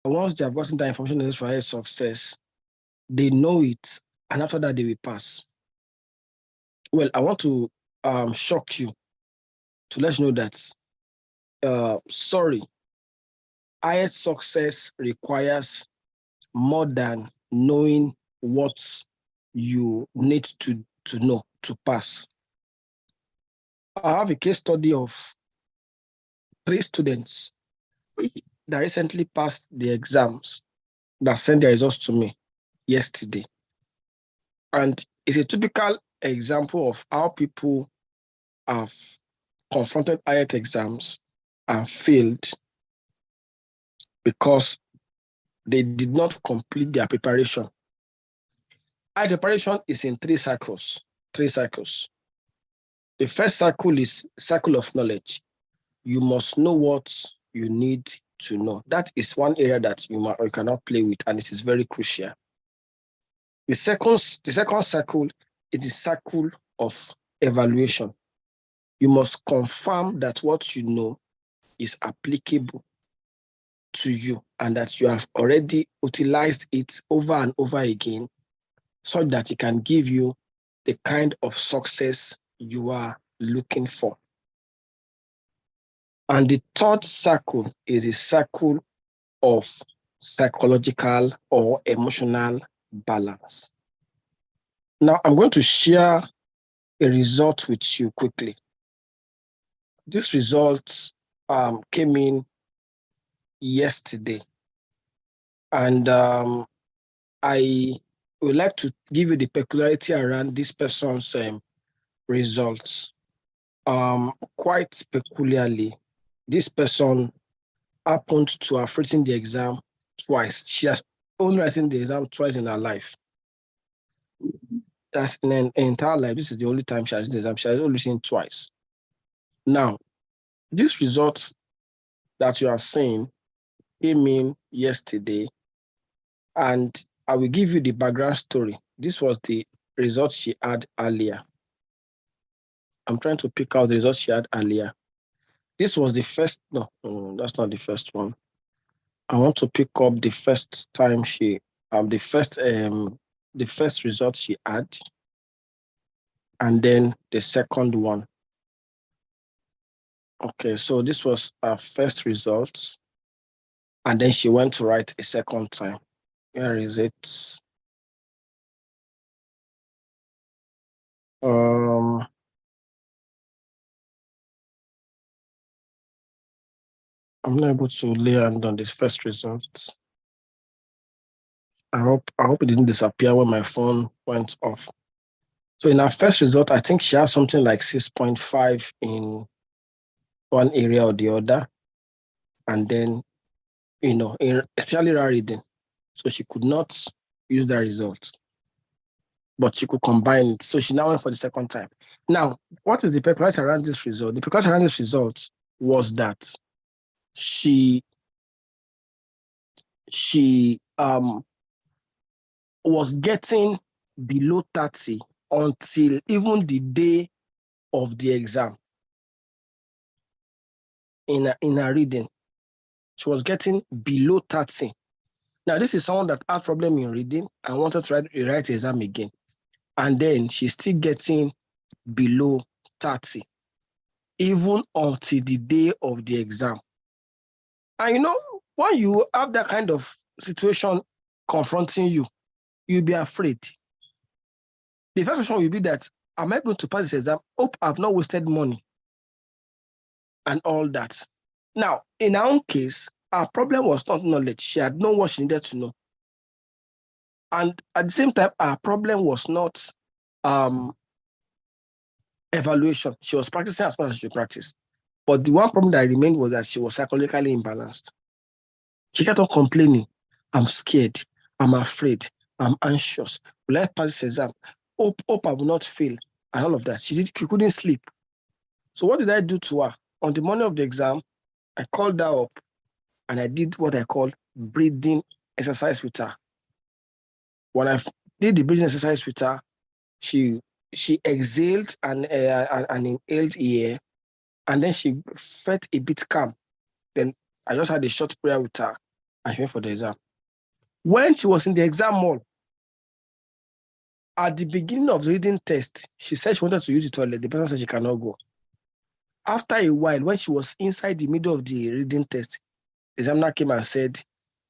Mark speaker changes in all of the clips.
Speaker 1: once they have gotten that information necessary for higher success, they know it, and after that they will pass. Well, I want to shock you to let you know that sorry, higher success requires more than knowing what you need to know to pass. I have a case study of 3 students that recently passed the exams that sent their results to me yesterday. And it's a typical example of how people have confronted IELTS exams and failed because they did not complete their preparation. IELTS preparation is in 3 cycles. 3 cycles. The first cycle is cycle of knowledge. You must know what you need to know. That is one area that you cannot play with, and it is very crucial. The second cycle is the cycle of evaluation. You must confirm that what you know is applicable to you and that you have already utilized it over and over again so that it can give you the kind of success you are looking for. And the third cycle is a cycle of psychological or emotional balance. Now, I'm going to share a result with you quickly. This result came in yesterday, and I would like to give you the peculiarity around this person's results. Quite peculiarly, this person happened to have written the exam twice. She has only written the exam twice in her life. That's in an entire life. This is the only time she has written the exam. She has only written twice. Now, this result that you are seeing came in yesterday, and I will give you the background story. This was the result she had earlier. I'm trying to pick out the result she had earlier. This was the first, no, that's not the first one. I want to pick up the first time she, the first result she had, and then the second one. Okay, so this was her first result, and then she went to write a second time. Where is it? I'm not able to lay hand on the first result. I hope it didn't disappear when my phone went off. So in our first result, I think she has something like 6.5 in one area or the other. And then, especially her reading. So she could not use that result, but she could combine it. So she now went for the second time. Now, what is the peculiarity around this result? The peculiarity around this result was that she was getting below 30 until even the day of the exam. In her reading, she was getting below 30. Now, this is someone that had problem in reading and wanted to write the exam again. And then she's still getting below 30, even until the day of the exam. And when you have that kind of situation confronting you, you'll be afraid. The first question will be that, am I going to pass this exam? Hope I've not wasted money and all that. Now, in our own case, our problem was not knowledge. She had known what she needed to know. And at the same time, our problem was not evaluation. She was practicing as much as she practiced. But the one problem that remained was that she was psychologically imbalanced. She kept on complaining. I'm scared. I'm afraid. I'm anxious. Will I pass this exam? Hope I will not fail. And all of that. She couldn't sleep. So what did I do to her? On the morning of the exam, I called her up and I did what I call breathing exercise with her. When I did the breathing exercise with her, she exhaled and inhaled air, and then she felt a bit calm. Then I just had a short prayer with her. and she went for the exam. When she was in the exam hall, at the beginning of the reading test, she said she wanted to use the toilet. The person said she cannot go. After a while, when she was inside the middle of the reading test, the examiner came and said,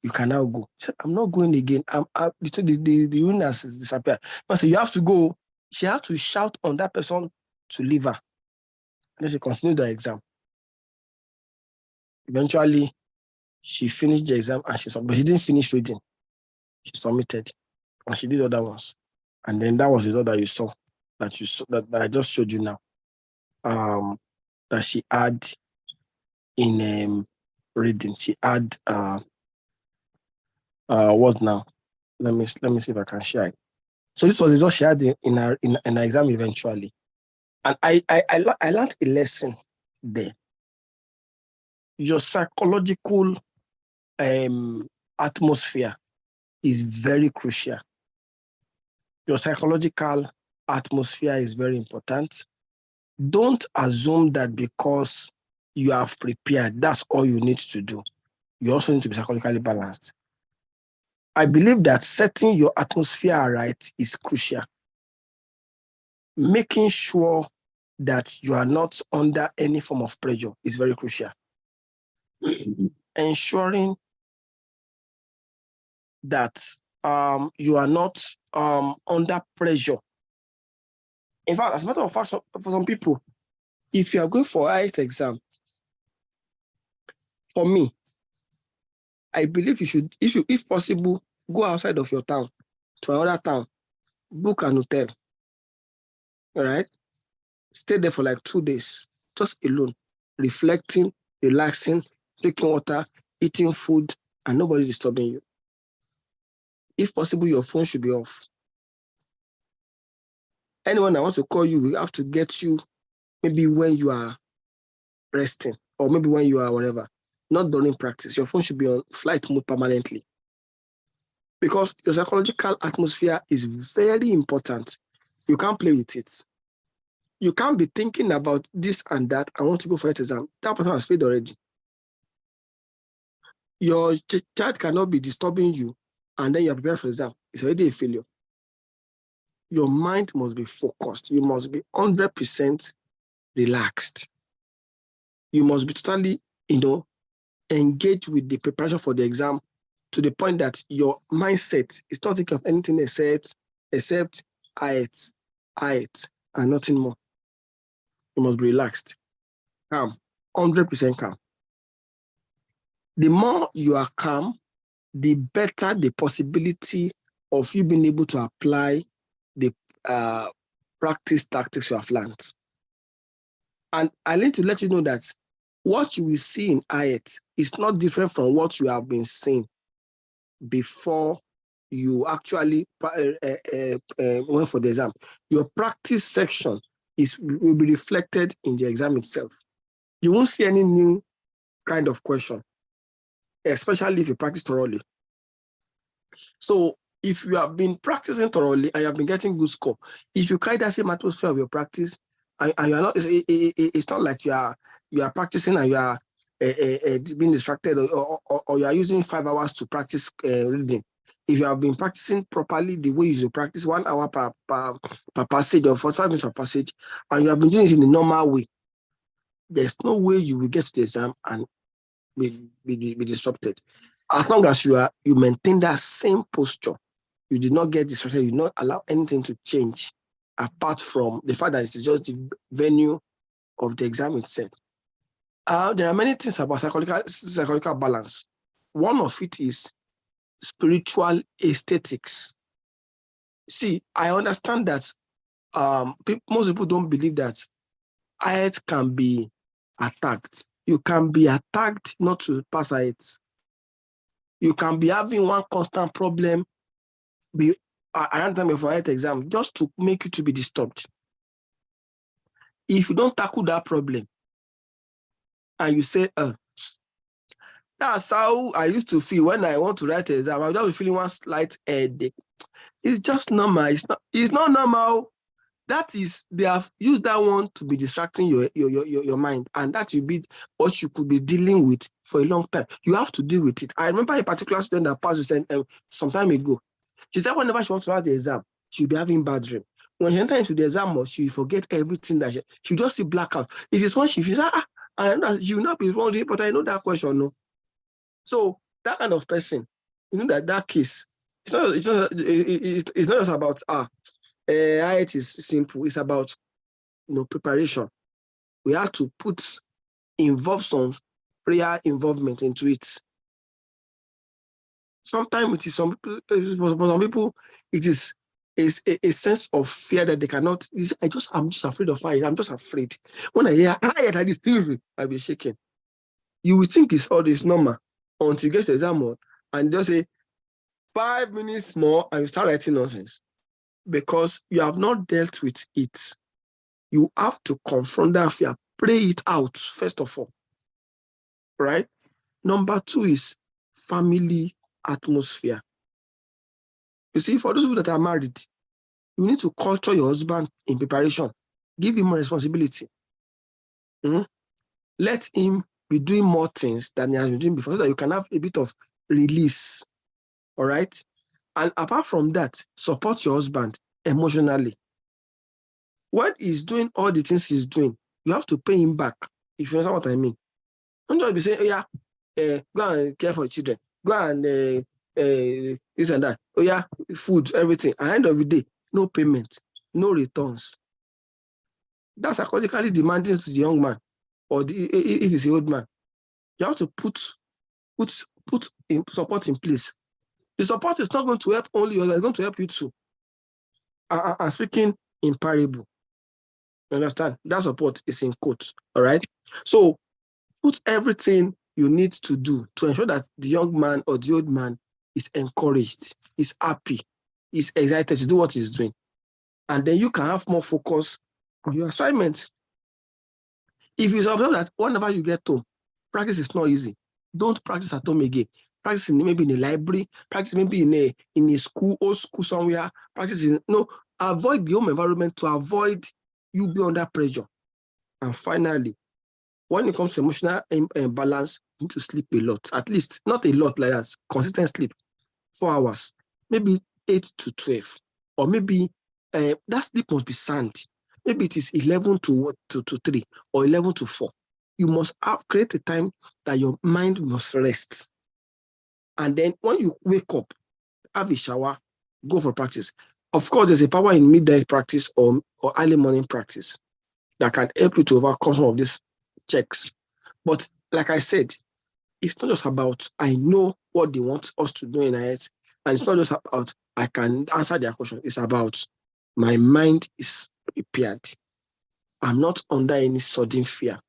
Speaker 1: "You can now go." She said, "I'm not going again. The urine has disappeared." I said, "You have to go." She had to shout on that person to leave her. And then she continued the exam. Eventually, she finished the exam and but she didn't finish reading. She submitted and she did other ones. And then that was the result that you saw, that I just showed you now. That she had in reading. She had what now? Let me see if I can share it. So this was the result she had in her exam eventually. And I learned a lesson there. Your psychological atmosphere is very crucial. Your psychological atmosphere is very important. Don't assume that because you have prepared, that's all you need to do. You also need to be psychologically balanced. I believe that setting your atmosphere right is crucial. Making sure that you are not under any form of pressure is very crucial. Ensuring that you are not under pressure. In fact, as a matter of fact, for some people, if you are going for an IELTS exam, for me, I believe you should, if possible, go outside of your town to another town, book an hotel, all right? Stay there for like 2 days, just alone, reflecting, relaxing, drinking water, eating food, and nobody disturbing you. If possible, your phone should be off. Anyone that wants to call you, we have to get you maybe when you are resting or maybe when you are whatever, not during practice. Your phone should be on flight mode permanently because your psychological atmosphere is very important. You can't play with it. You can't be thinking about this and that. I want to go for an exam. That person has failed already. Your child cannot be disturbing you and then you're preparing for the exam. It's already a failure. Your mind must be focused. You must be 100% relaxed. You must be totally, engaged with the preparation for the exam to the point that your mindset is not thinking of anything except IELTS, and nothing more. You must be relaxed, calm, 100% calm. The more you are calm, the better the possibility of you being able to apply the practice tactics you have learned. And I need to let you know that what you will see in IELTS is not different from what you have been seeing before you actually went for the exam. Your practice section will be reflected in the exam itself. You won't see any new kind of question, especially if you practice thoroughly. So if you have been practicing thoroughly and you have been getting good score, if you carry that same atmosphere of your practice and you are not, it's not like you are practicing and you are being distracted or you are using 5 hours to practice reading. If you have been practicing properly the way you should practice 1 hour per passage or 45 minutes per passage, and you have been doing it in the normal way, there's no way you will get to the exam and be disrupted. As long as you maintain that same posture, you did not get distracted, you did not allow anything to change apart from the fact that it's just the venue of the exam itself. There are many things about psychological balance. One of it is spiritual aesthetics. See, I understand that most people don't believe that IELTS can be attacked. You can be attacked not to pass IELTS. You can be having one constant problem around time before IELTS exam just to make you to be disturbed. If you don't tackle that problem and you say, that's how I used to feel when I want to write an exam, I'll just be feeling one slight headache. It's just normal. It's not normal. that is, they have used that one to be distracting your mind, and that will be what you could be dealing with for a long time. You have to deal with it. I remember a particular student that passed some time ago. She said whenever she wants to write the exam, she'll be having bad dream. When she enters into the exam, she will forget everything that she'll just see blackout. It is when she feels, and she will not be wondering, but I know that question, no. So that kind of person, you know that case, it's not just about it is simple. It's about preparation. We have to involve some prayer involvement into it. Sometimes it is for some people, it is a sense of fear that they cannot. I'm just afraid of fire. I'm just afraid. When I hear like this, I'll be shaking. You will think it's all this normal until you get the exam on and just say 5 minutes more and you start writing nonsense because you have not dealt with it. You have to confront that fear, pray it out first of all, right? Number 2 is family atmosphere. You see, for those people that are married, you need to culture your husband in preparation. Give him more responsibility. Let him be doing more things than he has been doing before, so that you can have a bit of release. All right? And apart from that, support your husband emotionally. When he's doing all the things he's doing, you have to pay him back, if you understand what I mean. Don't just be saying, go and care for children. Go and this and that. Food, everything. At the end of the day, no payment, no returns. That's psychologically demanding to the young man, or if it's an old man. You have to put support in place. The support is not going to help only you, it's going to help you too. I'm speaking in parable. You understand? That support is in quotes. All right. So put everything you need to do to ensure that the young man or the old man is encouraged, is happy, is excited to do what he's doing. And then you can have more focus on your assignment. If you observe that whenever you get home, practice is not easy. Don't practice at home again. Practice maybe in a library, practice maybe in a school, old school somewhere, avoid the home environment to avoid you be under pressure. And finally, when it comes to emotional balance, you need to sleep a lot, at least, not a lot like that, consistent sleep, 4 hours, maybe 8 to 12, or maybe that sleep must be sound. Maybe it is 11 to 3 or 11 to 4. You must create a time that your mind must rest. And then when you wake up, have a shower, go for practice. Of course, there's a power in midday practice or early morning practice that can help you to overcome some of these checks. But like I said, it's not just about I know what they want us to do in our heads, and it's not just about I can answer their question. It's about my mind is prepared. I'm not under any sudden fear.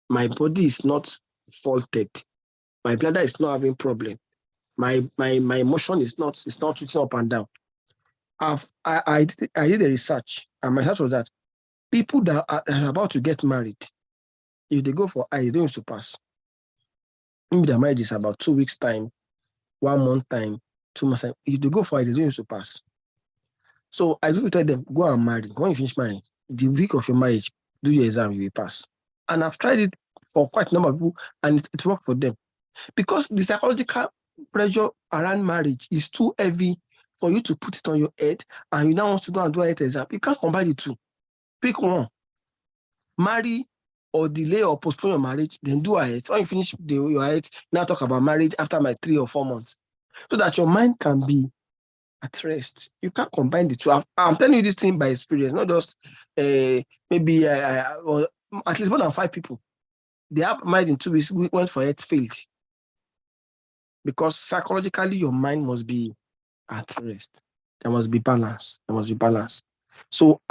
Speaker 1: My body is not faulted. My bladder is not having problem. My emotion is not switching up and down. I did a research, and my research was that people that are about to get married, if they go for they don't used to pass. Maybe their marriage is about 2 weeks time, 1 month time, 2 months time. If they go for they don't used to pass. So I do tell them, go and marry. When you finish marrying, the week of your marriage, do your exam, you will pass. And I've tried it for quite a number of people, and it worked for them. Because the psychological pressure around marriage is too heavy for you to put it on your head, and you now want to go and do an exam. You can't combine the two. Pick one. Marry or delay or postpone your marriage, then do a it. When you finish your it, now talk about marriage after my 3 or 4 months, so that your mind can be at rest. You can't combine the two. I'm telling you this thing by experience, not just maybe or at least more than 5 people. They are married in 2 weeks, went for it, failed. Because psychologically, your mind must be at rest. There must be balance. So,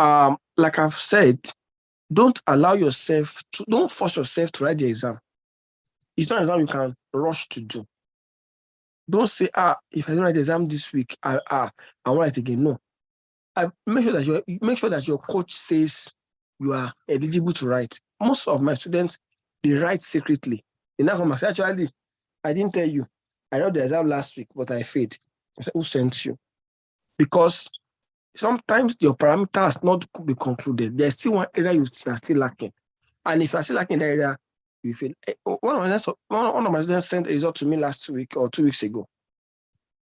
Speaker 1: like I've said, don't force yourself to write the exam. It's not an exam you can rush to do. Don't say, if I don't write the exam this week, I won't write again. No. Make sure that your coach says you are eligible to write. Most of my students, they write secretly. They now come and say, actually, I didn't tell you. I wrote the exam last week, but I failed. I said, who sent you? Because sometimes your parameter has not been concluded. There's still one area you are still lacking. And if you are still lacking in that area, you feel. One of my students sent a result to me last week or 2 weeks ago.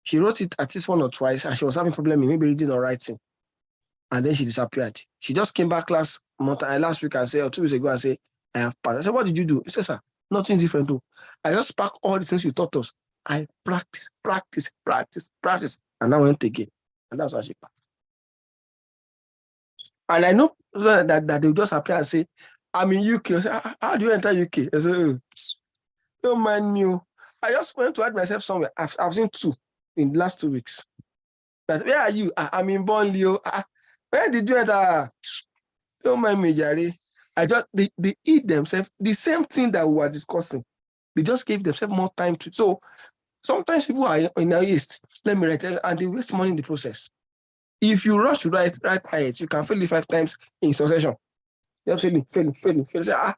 Speaker 1: She wrote it at least once or twice, and she was having problem in maybe reading or writing. And then she disappeared. She just came back last week and said, or 2 weeks ago, and say, I have passed. I said, what did you do? He said, sir, nothing different though. I just packed all the things you taught us. I practice. And now I went again. And that's why she passed. And I know that they'll just appear and say, I'm in UK. I say, how do you enter UK? I say, don't mind me. I just went to add myself somewhere. I've seen 2 in the last 2 weeks. But where are you? I'm in Bonlio. Where did you enter? Don't mind me, Jerry. They eat themselves the same thing that we were discussing. They just gave themselves more time to. So sometimes people are in a haste. Let me write, and they waste money in the process. If you rush to write it, you can fail it 5 times in succession. You're failing. Say, I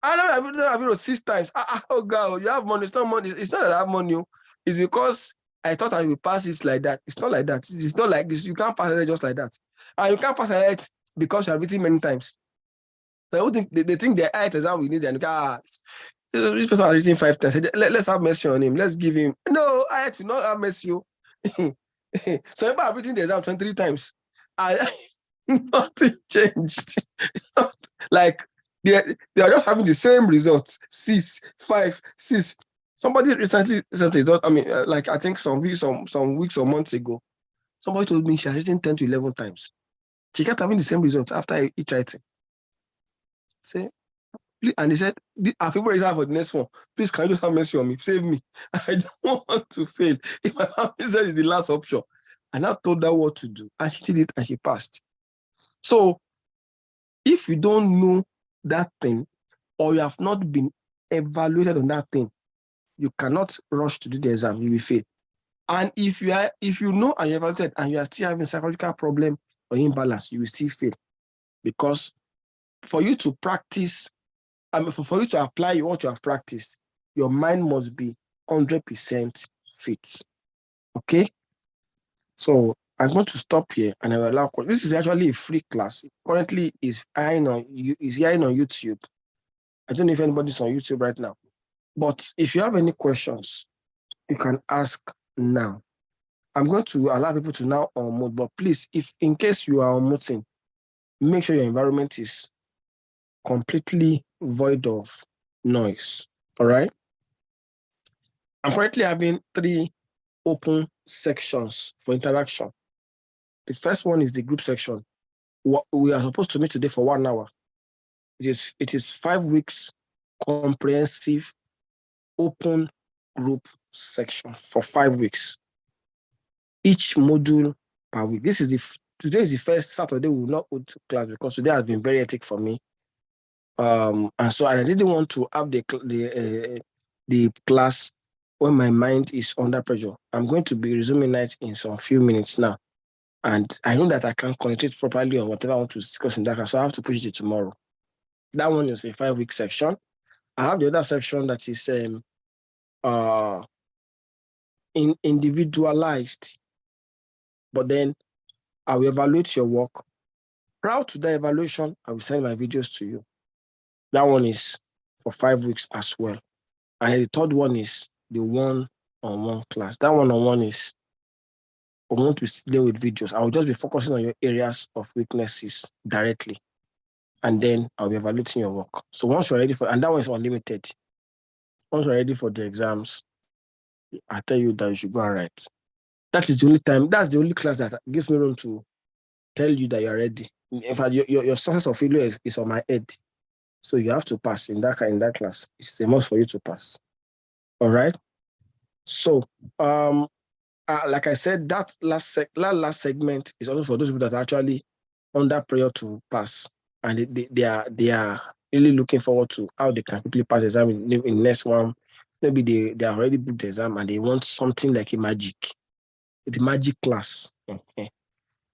Speaker 1: don't have 6 times. Oh God, you have money. It's not money. It's not that I have money. It's because I thought I would pass it like that. It's not like that. It's not like this. You can't pass it just like that. And you can't pass it because you have written many times. They think the IELTS exam we need, and this person has written 5 times. Let's have mercy on him. Let's give him. No, IELTS will not have mercy. So if I've written the exam 23 times, nothing changed. Not like they are just having the same results. 6, 5, 6. Somebody recently thought, like I think some weeks or months ago, somebody told me she had written 10 to 11 times. She kept having the same results after each writing. And he said, our favorite exam for the next one. Please, can you just have mercy on me? Save me. I don't want to fail. If my family said it's the last option. And I told her what to do. And she did it and she passed. So if you don't know that thing, or you have not been evaluated on that thing, you cannot rush to do the exam. You will fail. And if you know and you're evaluated and you are still having a psychological problem or imbalance, you will still fail. Because for you to practice, for you to apply what you have practiced, your mind must be 100% fit. Okay? So I'm going to stop here and I will allow. This is actually a free class. Currently is airing on YouTube. I don't know if anybody's on YouTube right now. But if you have any questions, you can ask now. I'm going to allow people to now unmute, but please, if in case you are unmuting, make sure your environment is completely void of noise. All right. I'm currently having 3 open sections for interaction. The first one is the group section. We are supposed to meet today for 1 hour. It is 5 weeks comprehensive open group section for 5 weeks. Each module per week. Today is the first Saturday we will not go to class because today has been very hectic for me. And so I didn't want to have the class when my mind is under pressure. I'm going to be resuming it in some few minutes now. And I know that I can't concentrate properly on whatever I want to discuss in that class, so I have to push it to tomorrow. That one is a 5-week section. I have the other section that is individualized. But then I will evaluate your work. Prior to the evaluation, I will send my videos to you. That one is for 5 weeks as well. And the third one is the one-on-one class. That one-on-one is I want to deal with videos. I will just be focusing on your areas of weaknesses directly. And then I'll be evaluating your work. So once you're ready and that one is unlimited. Once you're ready for the exams, I tell you that you should go and write. That's the only class that gives me room to tell you that you're ready. In fact, your sources of failure is on my head. So you have to pass in that class. It's a must for you to pass. All right. So, like I said, that last segment is also for those people that are actually under pressure to pass, and they are really looking forward to how they can quickly pass the exam in next one. Maybe they are already booked the exam and they want something like the magic class. Okay.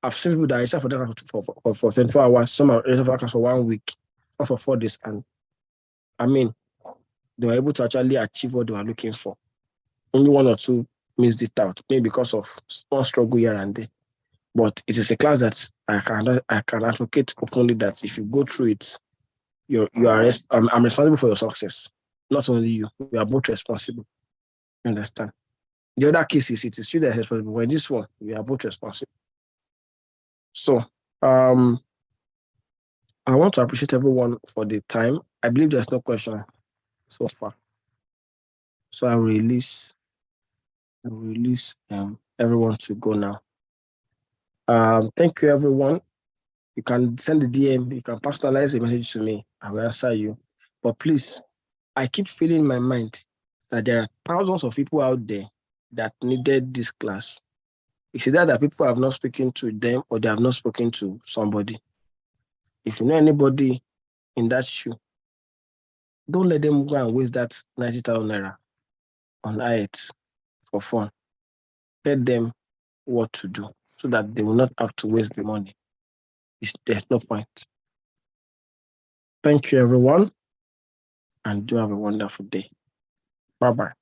Speaker 1: I've seen people that are registered for that for 24 hours. Some are registered for that class for 1 week, or for 4 days, and they were able to actually achieve what they were looking for. Only 1 or 2 missed it out, maybe because of one struggle here and there. But it is a class that I can advocate openly that if you go through it, I'm responsible for your success. Not only you, we are both responsible. You understand? The other cases, it is you that is responsible. But in this one, we are both responsible. So, um, I want to appreciate everyone for the time. I believe there's no question so far. So I will release everyone to go now. Thank you, everyone. You can send a DM, you can personalize a message to me. I will answer you. But please, I keep feeling in my mind that there are thousands of people out there that needed this class. It's either that people have not spoken to them or they have not spoken to somebody. If you know anybody in that shoe, don't let them go and waste that 90,000 naira on it for fun. Tell them what to do so that they will not have to waste the money. There's no point. Thank you, everyone, and do have a wonderful day. Bye-bye.